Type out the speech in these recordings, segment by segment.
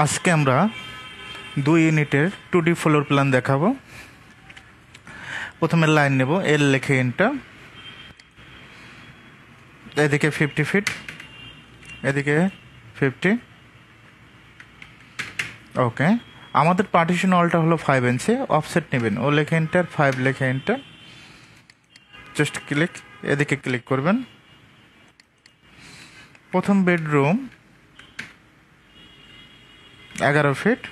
আজকে আমরা 2 ইউনিটের 2D ফ্লোর প্ল্যান দেখাবো। প্রথমে লাইন নেব, এল লিখে এন্টার। এদিকে 50 ফিট, এদিকে 50। ওকে, আমাদের পার্টিশন ওয়ালটা হলো 5 ইঞ্চি। অফসেট নেবেন, ও লিখে এন্টার, 5 লিখে এন্টার, জাস্ট ক্লিক, এদিকে ক্লিক করবেন। প্রথম বেডরুম 11 ফিট।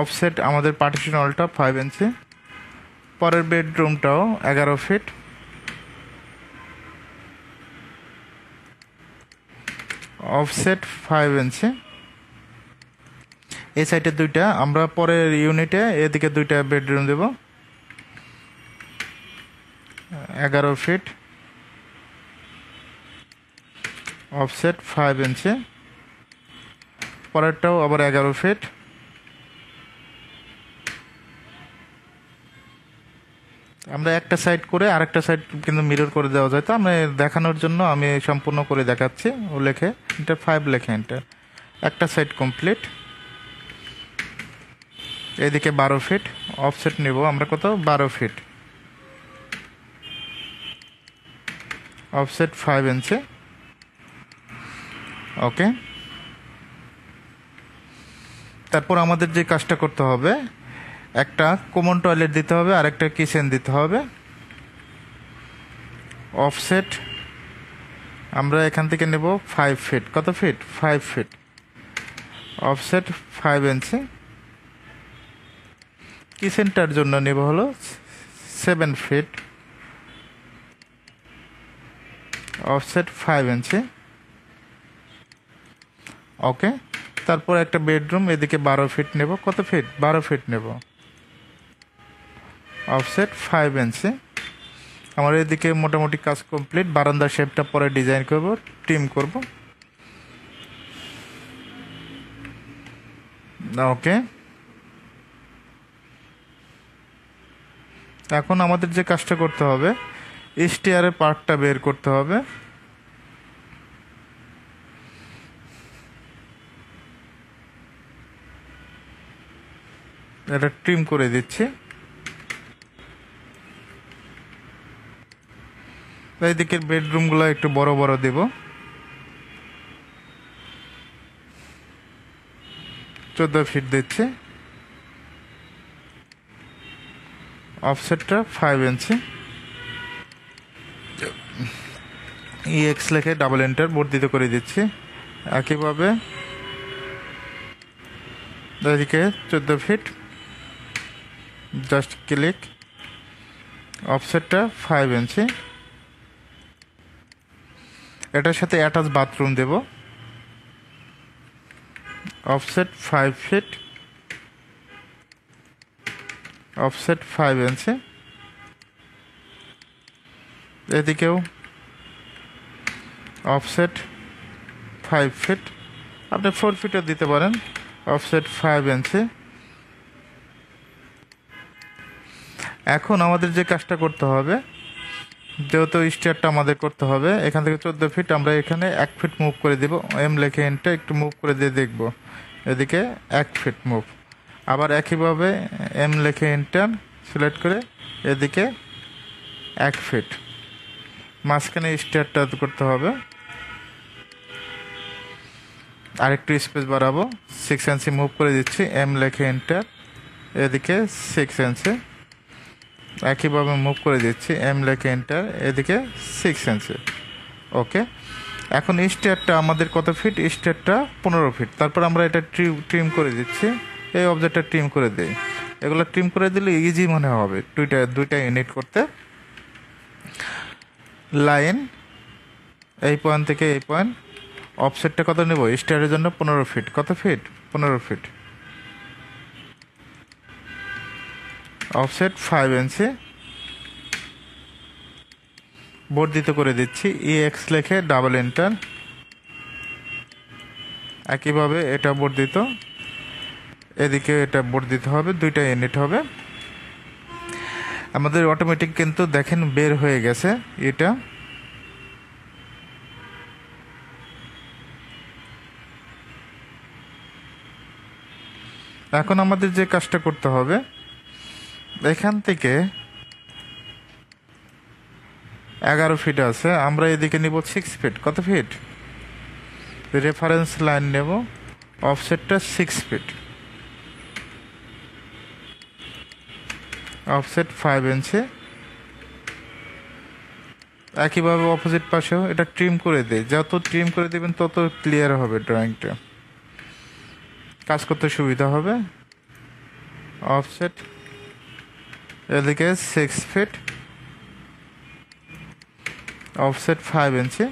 অফসেট আমাদের পার্টিশন ওয়ালটা 5 ইঞ্চি। পরের বেডরুমটাও 11 ফিট। অফসেট 5 ইঞ্চি। এই সাইডে দুইটা, আমরা পরের ইউনিটে এদিকে দুইটা বেডরুম দেব। 11 ফিট। অফসেট 5 ইঞ্চি। পরেরটাও আবার 11 ফিট। আমরা একটা সাইড করে আরেকটা সাইড কিন্তু মিরর করে দেওয়া যায়, তো আমরা দেখানোর জন্য আমি সম্পূর্ণ করে দেখাচ্ছি। ও লেখে এন্টার, 5 লেখে এন্টার। একটা সাইড কমপ্লিট। এদিকে 12 ফিট। অফসেট নেব আমরা কত, 12 ফিট। অফসেট 5 ইঞ্চি। ওকে, তারপর আমাদের যে কাজটা করতে হবে, একটা কমন টয়লেট দিতে হবে আর একটা কিচেন দিতে হবে। অফসেট আমরা এখান থেকে নেব 5 ফিট। কত ফিট? 5 ফিট। অফসেট 5 ইঞ্চি। কিচেনটার জন্য নেব হলো 7 ফিট। অফসেট 5 ইঞ্চি। ওকে, তারপর একটা বেডরুম এদিকে 12 ফিট নেব। কত ফিট? 12 ফিট নেব। অফসেট 5 ইঞ্চি। আমার এদিকে মোটামুটি কাজ কমপ্লিট। বারান্দার শেপটা পরে ডিজাইন করব, ট্রিম করব। ওকে, এখন আমাদের যে কাজটা করতে হবে, স্টেয়ারের পার্টটা বের করতে হবে। এটা ট্রিম করে দিচ্ছি। এইদিকের বেডরুমগুলো একটু বড় বড় দেব। চোদ্দ ফিট দিচ্ছি। অফসেটটা 5 ইঞ্চি। EX লিখে ডাবল এন্টার, বর্ধিত করে দিচ্ছি। একইভাবে এদিকে 14 ফিট, জাস্ট ক্লিক। অফসেটটা 5 ইঞ্চি। এটার সাথে অ্যাটাচ বাথরুম দেব। Offset 5 feet. Offset 5 inch. এদিকেও অফসেট 5 ফিট। আপনি 4 ফিটও দিতে পারেন। Offset 5 inch. এখন আমাদের যে কাজটা করতে হবে, যেহেতু স্টেয়ারটা আমাদের করতে হবে, এখান থেকে 14 ফিট আমরা এখানে 1 ফিট মুভ করে দেব। এম লেখে এন্টার, একটু মুভ করে দিয়ে দেখব। এদিকে 1 ফিট মুভ। আবার একইভাবে এম লেখে এন্টার, সিলেক্ট করে এদিকে 1 ফিট। মাঝখানে স্টেয়ারটা করতে হবে। আরেকটু স্পেস বাড়াবো, 6 ইঞ্চি মুভ করে দিচ্ছি। এম লেখে এন্টার, এদিকে 6 ইঞ্চি। একইভাবে মুভ করে দিচ্ছি। এম লেখে এন্টার, এদিকে 6 ইঞ্চি। ওকে, এখন স্টেয়ারটা আমাদের কত ফিট? স্টেয়ারটা 15 ফিট। তারপর আমরা এটা ট্রিম করে দিচ্ছি। এই অবজেক্টটা ট্রিম করে দিই। এগুলো ট্রিম করে দিলে ইজি মনে হবে দুইটা ইউনিট করতে। লাইন এই পয়েন্ট থেকে এই পয়েন্ট। অফসেটটা কত নেব? স্টেয়ারের জন্য 15 ফিট। কত ফিট? 15 ফিট। অফসেট 5 ইঞ্চি। বর্ধিত করে দিচ্ছি। EX লিখে ডাবল এন্টার। একইভাবে এটা বর্ধিত, এদিকে এটা বর্ধিত হবে। দুইটা ইউনিট হবে আমাদের। অটোমেটিক কিন্তু দেখেন বের হয়ে গেছে এটা। এখন আমাদের যে কাজটা করতে হবে, এখান থেকে 11 ফিট আছে, আমরা এদিকে নিব 6 ফিট। কত ফিট? রেফারেন্স লাইন নেব, অফসেটটা 6 ফিট, অফসেট 5 ইঞ্চি। একইভাবে অপোজিট পাশেও এটা ট্রিম করে দেয়। যত ট্রিম করে দেবেন তত ক্লিয়ার হবে ড্রয়িংটা, কাজ করতে সুবিধা হবে। অফসেট এদিকে 6 ফিট, অফসেট 5 ইঞ্চি,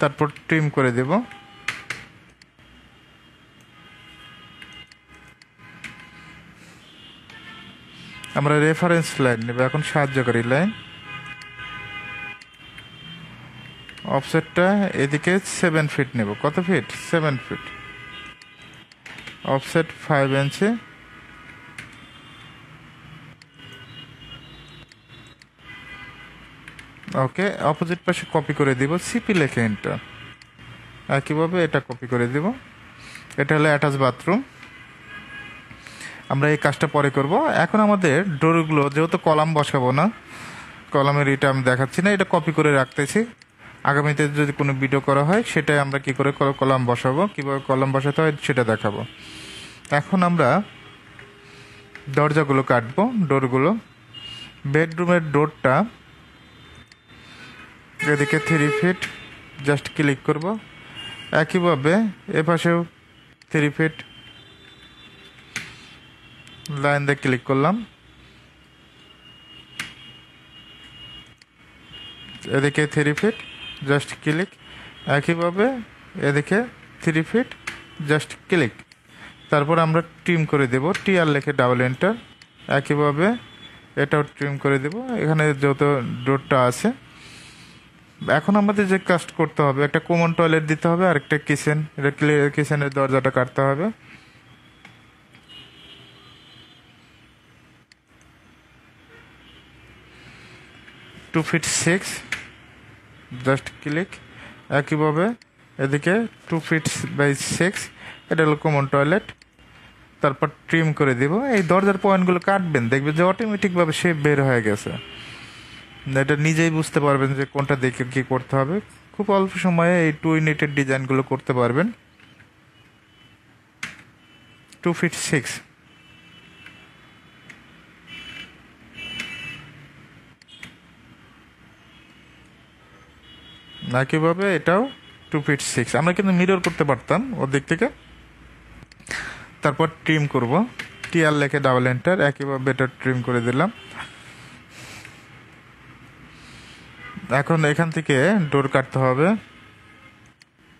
তারপর ট্রিম করে দেব। আমরা রেফারেন্স লাইন নেব এখন, সাহায্যকারী লাইন। অফসেটটা এদিকে 7 ফিট নেব। কত ফিট? 7 ফিট, অফসেট 5 ইঞ্চি, ওকে। অপোজিট পাশে কপি করে দিব, সিপি লেখে এন্টার। একইভাবে এটা কপি করে দিব। এটা হলো অ্যাটাচ বাথরুম। আমরা এই কাজটা পরে করব। এখন আমাদের ডোরগুলো, যেহেতু কলাম বসাবো না, কলামের এটা আমি দেখাচ্ছি না, এটা কপি করে রাখতেছি। আগামীতে যদি কোনো ভিডিও করা হয় সেটাই আমরা কি করে কলাম বসাবো, কীভাবে কলাম বসাতে হয় সেটা দেখাবো। এখন আমরা দরজাগুলো কাটবো, ডোরগুলো। বেডরুমের ডোরটা এদিকে 3 ফিট, জাস্ট ক্লিক করব। একইভাবে এপাশেও 3 ফিট, লাইন দিয়ে ক্লিক করলাম। এদিকে 3 ফিট, জাস্ট ক্লিক। একইভাবে এদিকে 3 ফিট, জাস্ট ক্লিক। তারপর আমরা ট্রিম করে দেব, টিআর লেখে ডাবল এন্টার। একইভাবে এটাও ট্রিম করে দেব, এখানে যত ডোরটা আছে। এখন আমাদের যে কাজ করতে হবে, একটা কমন টয়লেট দিতে হবে আর একটা কিচেন। এটা কিচেনের দরজাটা কাটতে হবে। Two feet 6, just click. একইভাবে এদিকে 2 ফিট বাই 6, এটা হলো কমন টয়লেট। তারপর ট্রিম করে দিব। এই দরজার পয়েন্টগুলো কাটবেন, দেখবেন যে অটোমেটিকভাবে শেপ বের হয়ে গেছে। এটা নিজেই বুঝতে পারবেন যে কোনটা দেখে কী করতে হবে। খুব অল্প সময়ে এই 2 ইউনিটের ডিজাইনগুলো করতে পারবেন। 2 ফিট 6, একইভাবে এটাও 2 ফিট 6। আমরা কিন্তু মিরর করতে পারতাম ওর দিক থেকে। তারপর ট্রিম করব, টিআর লেখে ডাবল এন্টার। একইভাবে এটা ট্রিম করে দিলাম। এখন এখান থেকে ডোর কাটতে হবে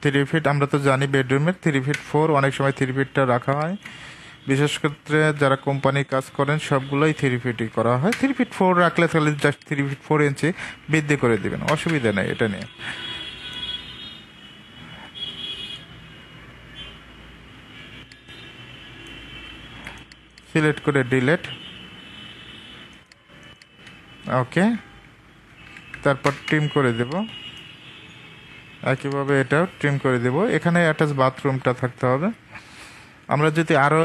3 ফিট। আমরা তো জানি বেডরুমের 3 ফিট 4, অনেক সময় 3 ফিটটা রাখা হয়। বিশেষ ক্ষেত্রে যারা কোম্পানি কাজ করেন সবগুলোই 3 ফিটই করা হয়। 3 ফিট 4 রাখলে তাহলে জাস্ট 3 ফিট 4 ইঞ্চি বৃদ্ধি করে দেবেন, অসুবিধা নেই এটা নিয়ে। সিলেক্ট করে ডিলেট, ওকে। তারপর ট্রিম করে দেব। একইভাবে এটাও ট্রিম করে দেব। এখানে অ্যাটাচ বাথরুমটা থাকতে হবে। আমরা যদি আরও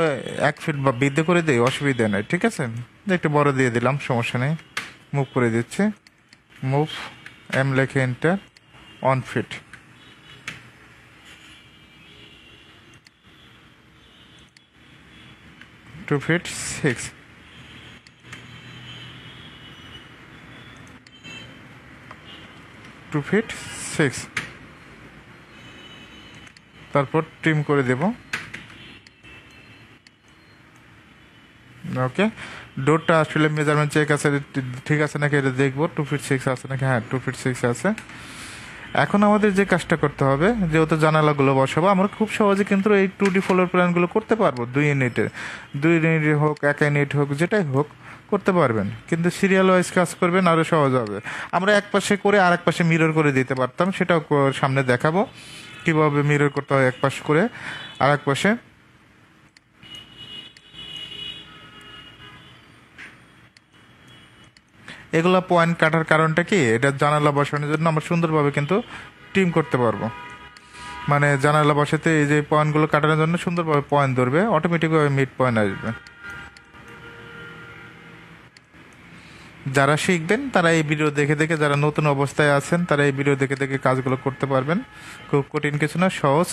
1 ফিট বা বৃদ্ধি করে দিই অসুবিধা নেই, ঠিক আছে। একটু বড় দিয়ে দিলাম, সমস্যা নেই। মুভ করে দিচ্ছি, মুভ, এম লেখে enter, 1 feet. Two feet 6, two feet 6। তারপর ট্রিম করে দেব, ওকে। ডোরটা আসলে মেজারমেন্ট চেক আছে, ঠিক আছে নাকি এটা দেখবো। 2 ফিট 6 আছে নাকি, হ্যাঁ 2 ফিট 6 আছে। এখন আমাদের যে কাজটা করতে হবে, যেহেতু জানালাগুলো বসাবো, আমরা খুব সহজে কিন্তু এই 2D ফ্লোর প্ল্যানগুলো করতে পারবো। 2 ইউনিটের, 2 ইউনিট হোক, 1 ইউনিট হোক, যেটাই হোক করতে পারবেন। কিন্তু সিরিয়াল ওয়াইজ কাজ করবেন, আরও সহজ হবে। আমরা এক পাশে করে আর এক পাশে মিরর করে দিতে পারতাম, সেটাও সামনে দেখাবো কীভাবে মিরর করতে হয় এক পাশ করে আর এক পাশে। এগুলো পয়েন্ট কাটার কারণটা কি, এটা জানালা বসানোর জন্য আমরা সুন্দরভাবে কিন্তু ট্রিম করতে পারবো। মানে জানালা বসাতে এই যে পয়েন্টগুলো কাটানোর জন্য সুন্দরভাবে পয়েন্ট ধরবে, অটোমেটিকভাবে মিড পয়েন্ট আসবে। যারা শিখবেন তারা এই ভিডিও দেখে দেখে, যারা নতুন অবস্থায় আছেন তারা এই ভিডিও দেখে দেখে কাজগুলো করতে পারবেন। খুব কঠিন কিছু না, সহজ।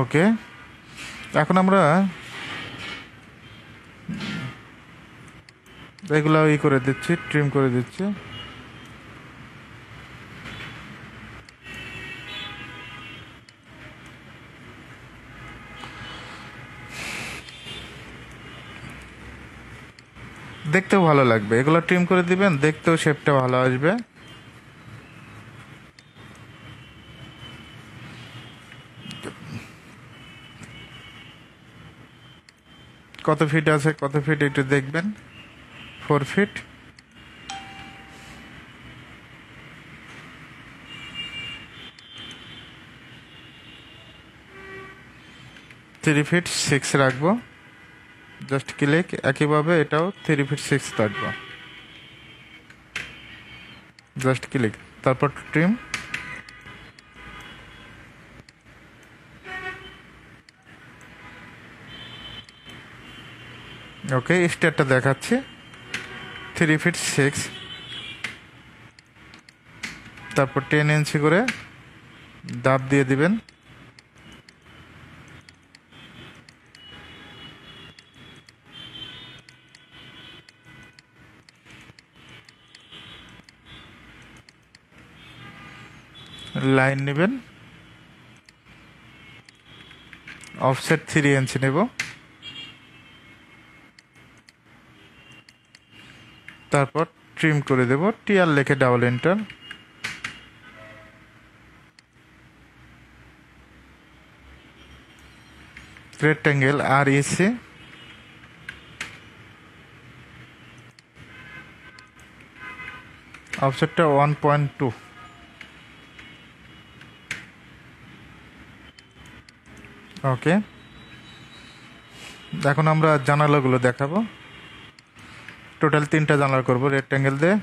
ওকে, এখন আমরা এগুলো করে দিচ্ছি, ট্রিম করে দিচ্ছি। দেখতেও ভালো লাগবে, এগুলো ট্রিম করে দিবেন, দেখতেও শেপটা ভালো আসবে। কত ফিট আছে, কত ফিট একটু দেখবেন। 4 ফিট। 3 ফিট 6 রাখবো, জাস্ট ক্লিক। একইভাবে এটাও 3 ফিট 6 রাখবো, জাস্ট ক্লিক। তারপর ট্রিম। ওকে, স্টারটা দেখাচ্ছি 3 ফিট 6। তারপর 10 ইঞ্চি করে দাব দিয়ে দিবেন। লাইন নেবেন, অফসেট 3 ইঞ্চি নেব। তারপর ট্রিম করে দেব, টিআর লিখে ডাবল এন্টার। রেক্ট্যাঙ্গেল আর ইসি, অফসেটটা 1.2। ওকে, এখন আমরা জানালাগুলো দেখাবো। টোটাল 3টা জানালা করব রেক্ট্যাঙ্গেল দিয়ে।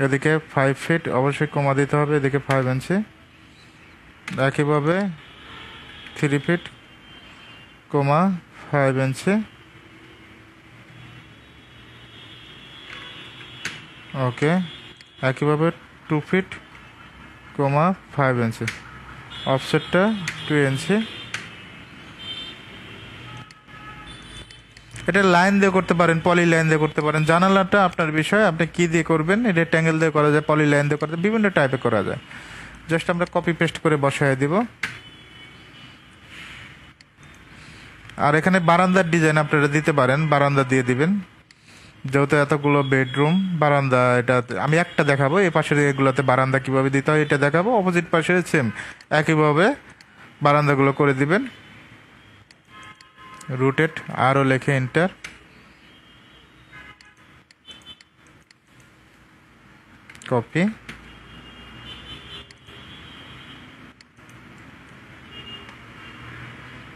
এদিকে 5 ফিট অবশ্যই কমা দিতে হবে, এদিকে 5 ইঞ্চি। একইভাবে 3 ফিট কমা 5 ইঞ্চি। ওকে, একইভাবে 2 ফিট কমা 5 ইঞ্চি, অফসেটটা 2 ইঞ্চি। এটা লাইন দিয়ে করতে পারেন, পলি লাইন দিয়ে করতে পারেন, জানালাটা আপনার বিষয়, আপনি কি দিয়ে করবেন। রেক্ট্যাঙ্গেল দিয়ে করা যায়, পলি লাইন দিয়ে করা যায়, বিভিন্ন টাইপে করা যায়। জাস্ট আমরা কপি পেস্ট করে বসায় দিব। আর এখানে বারান্দার ডিজাইন আপনারা দিতে পারেন, বারান্দা দিয়ে দিবেন, যেহেতু এতগুলো বেডরুম বারান্দা। এটা আমি একটা দেখাবো, এই পাশের এগুলোতে বারান্দা কিভাবে দিতে হয় এটা দেখাবো। অপোজিট পাশে সেম একইভাবে বারান্দাগুলো করে দিবেন। রুটেড আরও লেখে এন্টার। কপি।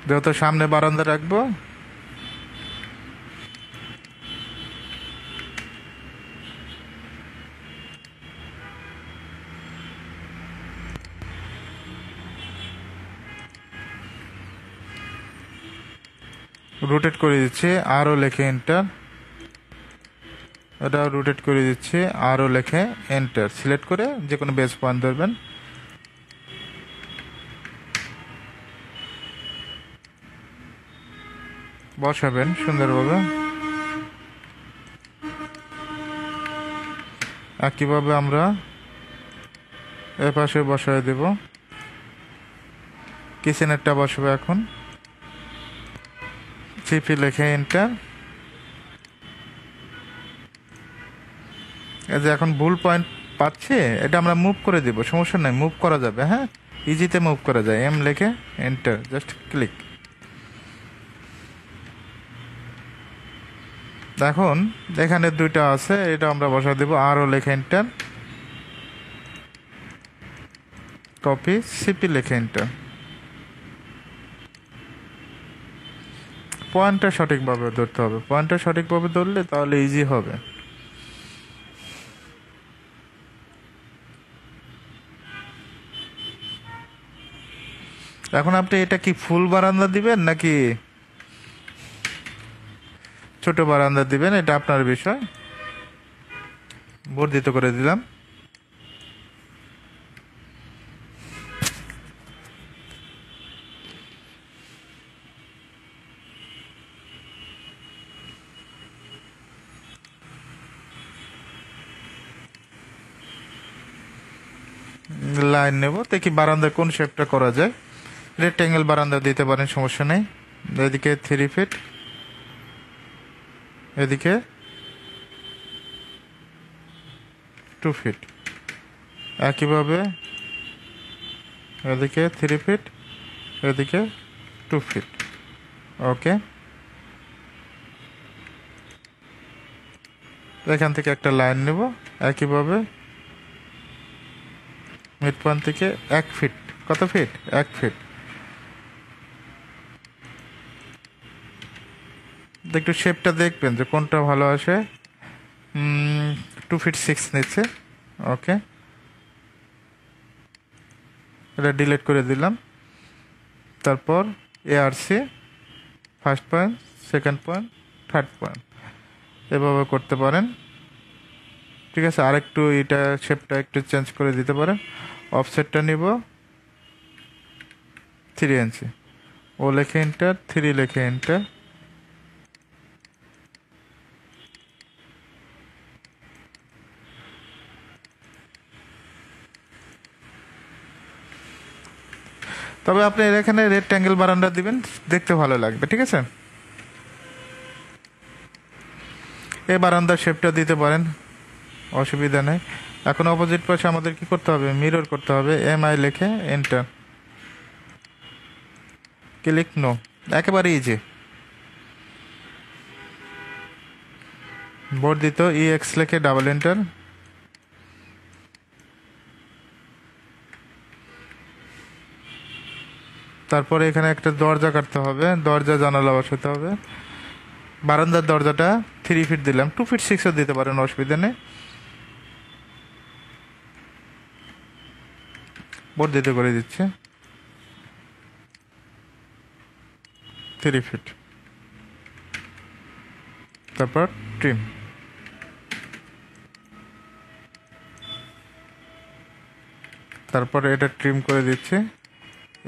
যেহেতু সামনে বারান্দা রাখবো, রোটেট করে দিচ্ছি, আরও লেখে এন্টার। এটা রোটেট করে দিচ্ছি, আরও লেখে এন্টার। সিলেক্ট করে যে কোনো বেস পয়েন্ট ধরবেন। বসাবেন সুন্দরভাবে। একইভাবে আমরা এ পাশে বসায় দেব। কিচেনেরটা বসাবো এখন। সিপি লিখে এন্টার। এই যে এখন ভুল পয়েন্ট পাচ্ছি, এটা আমরা মুভ করে দিব, সমস্যা নাই, মুভ করা যাবে। হ্যাঁ, ইজিতে মুভ করা যায়। এম লিখে এন্টার, জাস্ট ক্লিক। এখন এখানে দুইটা আছে, এটা আমরা বসা দেব। আরও লিখে এন্টার, কপি, সিপি লিখে এন্টার। পয়েন্টটা সঠিকভাবে ধরতে হবে, পয়েন্টটা সঠিকভাবে ধরলে তাহলে ইজি হবে। এখন আপনি এটা কি ফুল বারান্দা দিবেন নাকি ছোট বারান্দা দিবেন, এটা আপনার বিষয়। বর্ধিত করে দিলাম। লাইন নেব, দেখি বারান্দায় কোন শেপটা করা যায়। রেক্ট্যাঙ্গেল বারান্দা দিতে পারেন, সমস্যা নেই। এদিকে 3 ফিট, এদিকে 2 ফিট, একইভাবে এদিকে 3 ফিট, এদিকে 2 ফিট। ওকে, এখান থেকে একটা লাইন নেব, একইভাবে মিড পয়েন্ট থেকে 1 ফিট। কত ফিট? 1 ফিট। একটু শেপটা দেখবেন যে কোনটা ভালো আসে। 2 ফিট 6 নিচ্ছে। ওকে, এটা ডিলিট করে দিলাম। তারপর ARC, first point, second point, third point, এভাবে করতে পারেন। ঠিক আছে, আরেকটু এটা শেপটা একটু চেঞ্জ করে দিতে পারেন। অফসেটটা নিব 3 ইঞ্চি। ও লেখে এন্টার, 3 লেখে এন্টার। তবে আপনি এখানে রেক্ট্যাঙ্গেল বারান্দা দিবেন, দেখতে ভালো লাগবে। ঠিক আছে, এই বারান্দার শেপটা দিতে পারেন, অসুবিধা নেই। এখন অপোজিট পাশে আমাদের কি করতে হবে? মিরর করতে হবে। এমআই লিখে এন্টার, ক্লিক নো, একেবারে ইজি। বর্ধিত ইএক্স লিখে ডাবল এন্টার। তারপরে এখানে একটা দরজা কাটতে হবে, দরজা জানালা বসাতে হবে। বারান্দার দরজাটা 3 ফিট দিলাম, 2 ফিট 6ও দিতে পারেন, অসুবিধা নেই। বর্ধিত করে দিচ্ছে 3 ফিট। তারপর ট্রিম, তারপর এটা ট্রিম করে দিচ্ছে।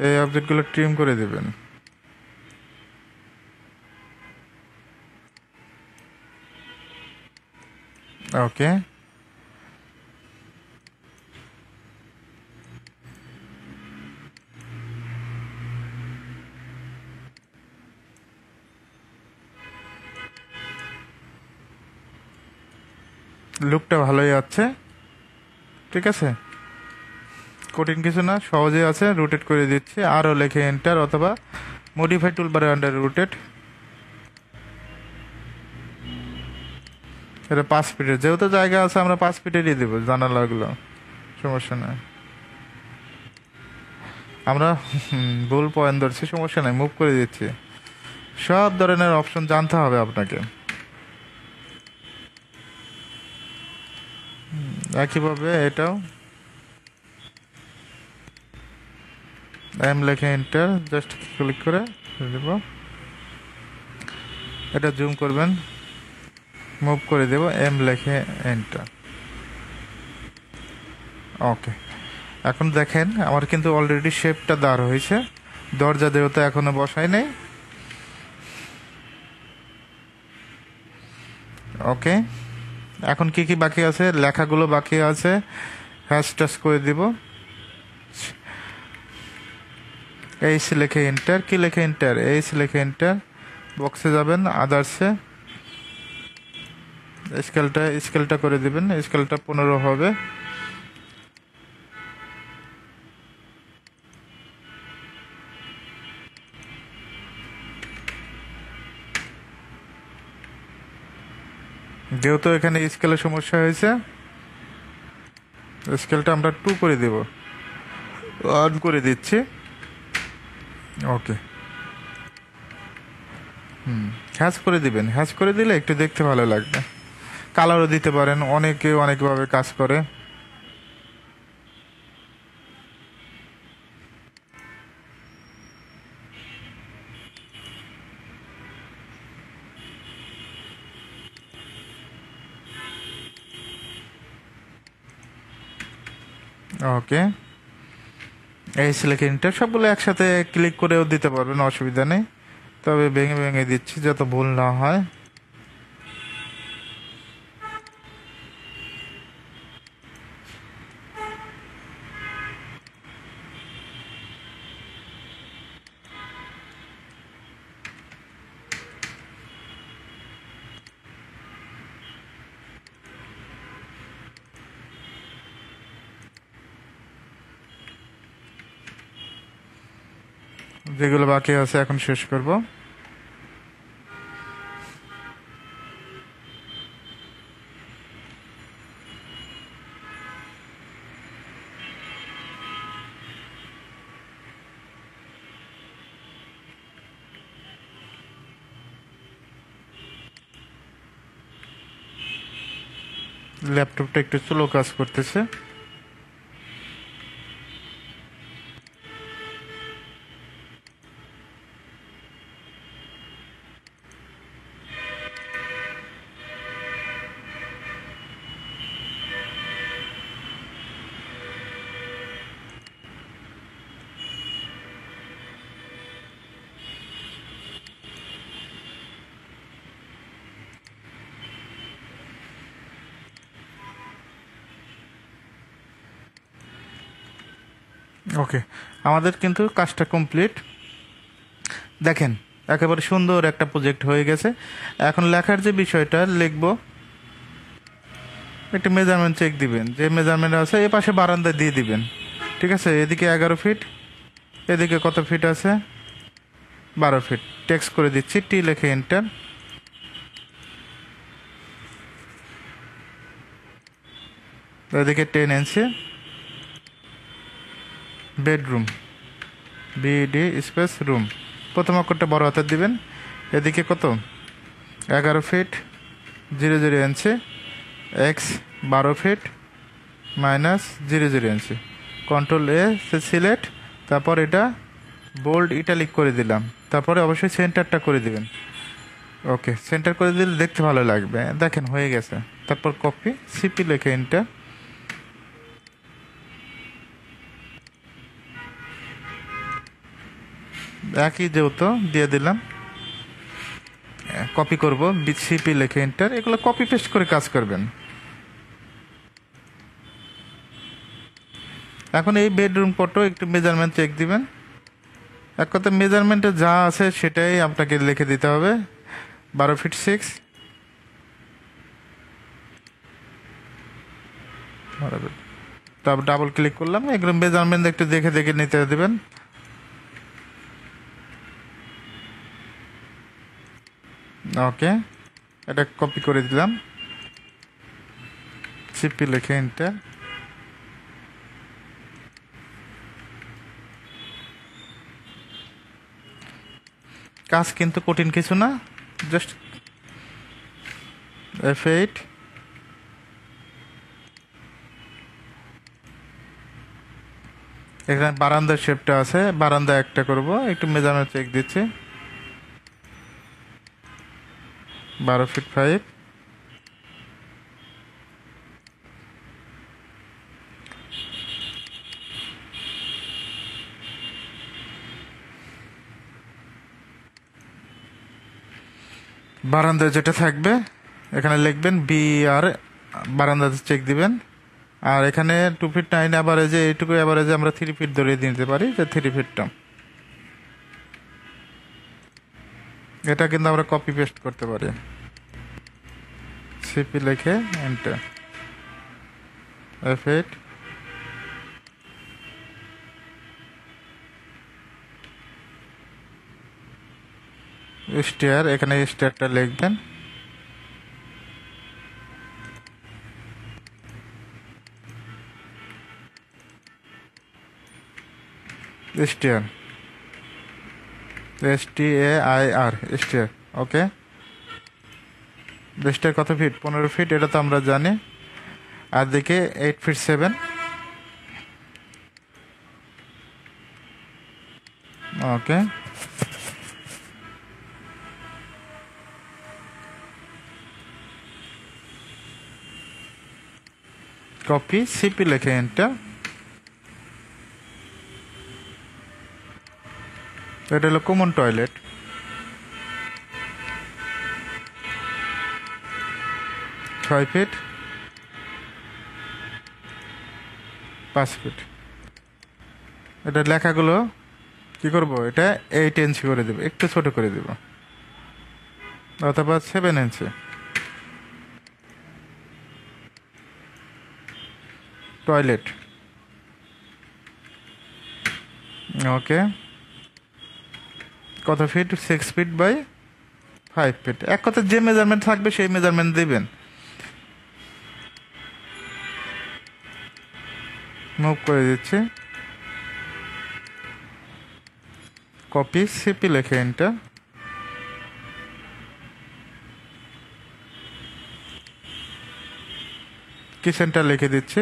এই অবজেক্টগুলো ট্রিম করে দেবেন। ওকে, লুকটা ভালোই আছে। ঠিক আছে, কঠিন কিছু না, সহজে আছে। রোটেট করে দিচ্ছি, আরও লেখে এন্টার, অথবা মডিফাই টুলবারে আন্ডার রোটেট। এটা 5 ফিটের, যেহেতু জায়গা আছে আমরা 5 ফিটেরই দেবো জানালাগুলো, সমস্যা নাই। আমরা ভুল পয়েন্ট ধরছি, সমস্যা নাই, মুভ করে দিচ্ছি। সব ধরনের অপশন জানতে হবে আপনাকে। একইভাবে এটাও এম লেখে এন্টার, জাস্ট ক্লিক করে দেব। এটা জুম করবেন, মুভ করে দেব, এম লেখে এন্টার। ওকে, এখন দেখেন আমার কিন্তু অলরেডি শেপটা দাঁড় হয়েছে। দরজা দেওয়া তো এখনো বসাই নেই। ওকে, এখন কি কি বাকি আছে? লেখাগুলো বাকি আছে, হ্যাশ ট্যাশ করে দিব। এইচ লেখে এন্টার, কি লেখে এন্টার? এইচ লেখে এন্টার, বক্সে যাবেন, আদার্সে স্কেলটা করে দিবেন, স্কেলটা 15 হবে। যেহেতু এখানে স্কেলের সমস্যা হয়েছে, স্কেলটা আমরা 2 করে দেব, 1 করে দিচ্ছি। ওকে, হ্যাশ করে দিবেন, হ্যাশ করে দিলে একটু দেখতে ভালো লাগবে। কালারও দিতে পারেন, অনেকে অনেকভাবে কাজ করে। ওকে, এই সিলেক্টটা সবগুলো একসাথে ক্লিক করেও দিতে পারবেন, অসুবিধা নেই। তবে ভেঙে ভেঙে দিচ্ছি যাতে ভুল না হয়। যেগুলো বাকি আছে এখন শেষ করব। ল্যাপটপটা একটু স্লো কাজ করতেছে। ওকে, আমাদের কিন্তু কাজটা কমপ্লিট। দেখেন, একেবারে সুন্দর একটা প্রজেক্ট হয়ে গেছে। এখন লেখার যে বিষয়টা লিখবো, একটু মেজারমেন্ট চেক দিবেন, যে মেজারমেন্ট আছে এ পাশে বারান্দা দিয়ে দিবেন। ঠিক আছে, এদিকে 11 ফিট, এদিকে কত ফিট আছে, 12 ফিট। টেক্সট করে দিচ্ছি, টি লিখে এন্টার। এদিকে 10 ইঞ্চি বেডরুম, বিডি স্পেস রুম, প্রথম অক্ষরটা বড় হাতের দিবেন। এদিকে কত, 11 fit 00 inch, x 12 fit minus 00 inch. Control A select, তারপর এটা বোল্ড ইটালিক করে দিলাম। তারপরে অবশ্যই সেন্টারটা করে দিবেন। ওকে, সেন্টার করে দিলে দেখতে ভালো লাগবে। দেখেন হয়ে গেছে। তারপর কপি, সিপি লিখে এন্টার। একই যেহেতু দিয়ে দিলাম, কপি করব, সিপি লিখে এন্টার। এগুলো কপি পেস্ট করে কাজ করবেন। এখন এই বেডরুম ফটো একটু মেজারমেন্ট চেক দিবেন। এক কথা মেজারমেন্টে যা আছে সেটাই আপনাকে লিখে দিতে হবে। 12 ফিট 6, তারপর ডাবল ক্লিক করলাম। এগুলো মেজারমেন্ট একটু দেখে দেখে নিতে দেবেন। ওকে, এটা কপি করে দিলাম, সিপি লিখে এন্টার। কাজ কিন্তু কঠিন কিছু না, জাস্ট F8, এখানে বারান্দার শেপটা আছে, বারান্দা একটা করব, একটু মেজারমেন্ট চেক দিচ্ছি। 12 ফিট 5, বারান্দা যেটা থাকবে এখানে লিখবেন বি আর, বারান্দাতে চেক দিবেন। আর এখানে 2 ফিট 9 অ্যাভারেজে, এইটুকু অ্যাভারেজে আমরা 3 ফিট ধরে দিতে পারি, যে 3 ফিটটা। এটা কিন্তু আমরা কপি পেস্ট করতে পারি। সিপি লিখে এন্টার, F8 স্টার, এখানে স্টারটা লিখবেন। Stair, STAIR stair. Okay, stair কত ফিট? 15 ফিট, এটা তো আমরা জানি। আর দিকে 8 ফিট 7। ওকে, কপি, সিপি লিখে এন্টার। এটা হলো কমন টয়লেট। 6 fit 5 fit. এটা লেখাগুলো কি করব, এটা 8 ইঞ্চি করে দেব, একটু ছোট করে দেব, অথবা 7 ইঞ্চি। টয়লেট, ওকে, কত ফিট? 6 feet by 5 fit. এক কথা যে মেজারমেন্ট থাকবে সেই মেজারমেন্ট দিবেন। মুভ করে দিচ্ছি, কপি, সিপি লিখে এন্টার। কিচেনটা লিখে দিচ্ছি।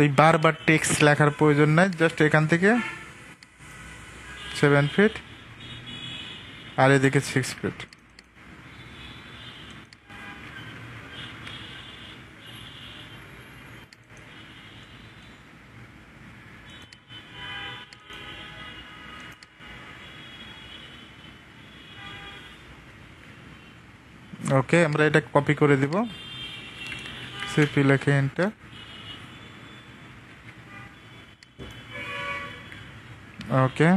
এই বারবার টেক্সট লেখার প্রয়োজন নাই, জাস্ট এখান থেকে 7 ফিট আর এদিকে 6 ফিট। ওকে, আমরা এটা কপি করে দিব, সিপি লিখে এন্টার। ওকে,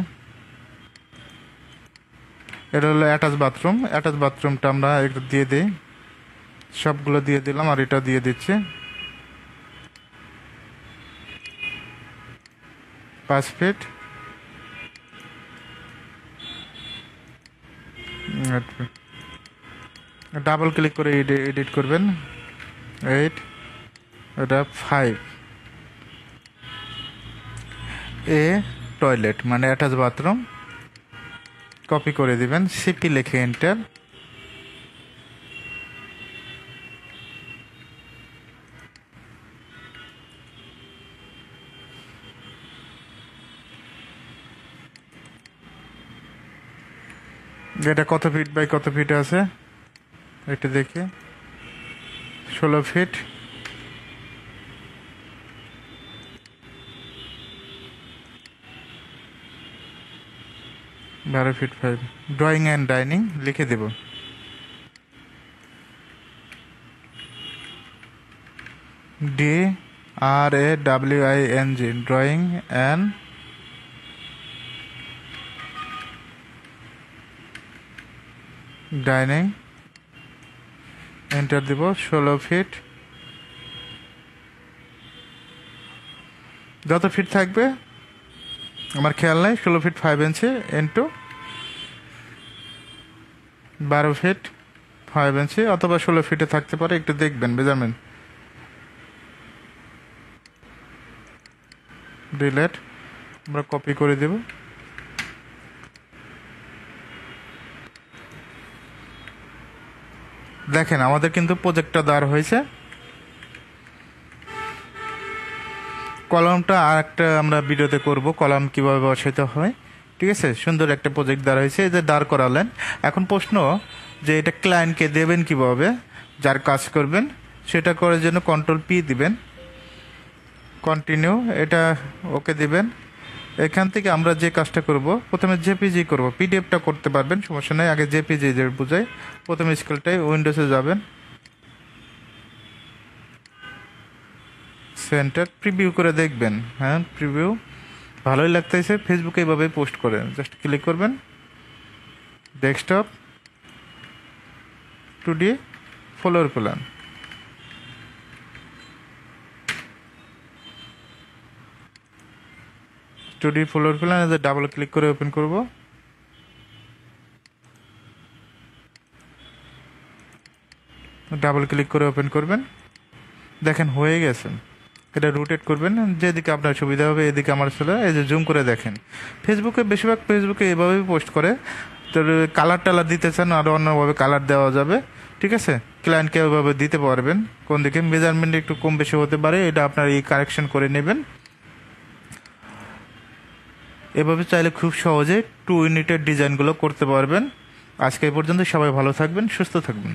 এটা হলো অ্যাটাচ বাথরুম। অ্যাটাচ বাথরুমটা আমরা একটু দিয়ে দিই, সবগুলো দিয়ে দিলাম, আর এটা দিয়ে দিচ্ছি 5 ফিট। ডাবল ক্লিক করে এডিট করবেন। 8, এটা 5। এ টয়লেট মানে অ্যাটাচ বাথরুম, কপি করে দিবেন, সিপি লিখে এন্টার। এটা কত ফিট বাই কত ফিট আছে এটা দেখি, 16 ফিট। বারো ফিট 5। ড্রয়িং অ্যান্ড ডাইনিং লিখে দেব, DRAWING, drawing and dining, enter দিব। 16 ফিট, যত ফিট থাকবে আমার খেয়াল নেই, 16 ফিট 5 ইঞ্চি ইন্টু 12 ফিট 5 ইঞ্চি, অথবা 16 ফিটে থাকতে পারে, একটু দেখবেন মেজারমেন্ট। ডিলেট, আমরা কপি করে দেব। দেখেন আমাদের কিন্তু প্রজেক্টটা দাঁড় হয়েছে। কলামটা আর একটা আমরা ভিডিওতে করব, কলাম কিভাবে বসাইতে হয়। ঠিক আছে, সুন্দর একটা প্রজেক্ট দাঁড় হয়েছে, এই যে দাঁড় করালেন। এখন প্রশ্ন যে এটা ক্লায়েন্টকে দেবেন কিভাবে, যার কাজ করবেন সেটা করার জন্য Ctrl+P দিবেন, কন্টিনিউ, এটা ওকে দিবেন। এখান থেকে আমরা যে কাজটা করব, প্রথমে জেপিজি করব, পিডিএফটা করতে পারবেন, সমস্যা নেই, আগে জেপিজি যে বুঝাই। প্রথমে স্কেলটাই উইন্ডোজে যাবেন, সেন্টার, প্রিভিউ করে দেখবেন। হ্যাঁ, প্রিভিউ ভালোই লাগতেছে, ফেসবুকে এইভাবে পোস্ট করেন, জাস্ট ক্লিক করবেন, desktop 2D floor plan. Floor plan double click করে ওপেন করব। ডাবল ক্লিক করে ওপেন করবেন, দেখেন হয়ে গেছে। এটা রোটেট করবেন যেদিকে আপনার সুবিধা হবে, এদিকে আমার ছেলে এই যে জুম করে দেখেন। বেশিরভাগ ফেসবুকে এভাবেই পোস্ট করে। তো কালার টালার দিতে চান আরও অন্যভাবে কালার দেওয়া যাবে, ঠিক আছে। ক্লায়েন্টকে ওইভাবে দিতে পারবেন। কোন দিকে মেজারমেন্ট একটু কম বেশি হতে পারে, এটা আপনার এই কারেকশন করে নেবেন। এভাবে চাইলে খুব সহজে 2 ইউনিটের ডিজাইনগুলো করতে পারবেন। আজকে এই পর্যন্ত, সবাই ভালো থাকবেন, সুস্থ থাকবেন।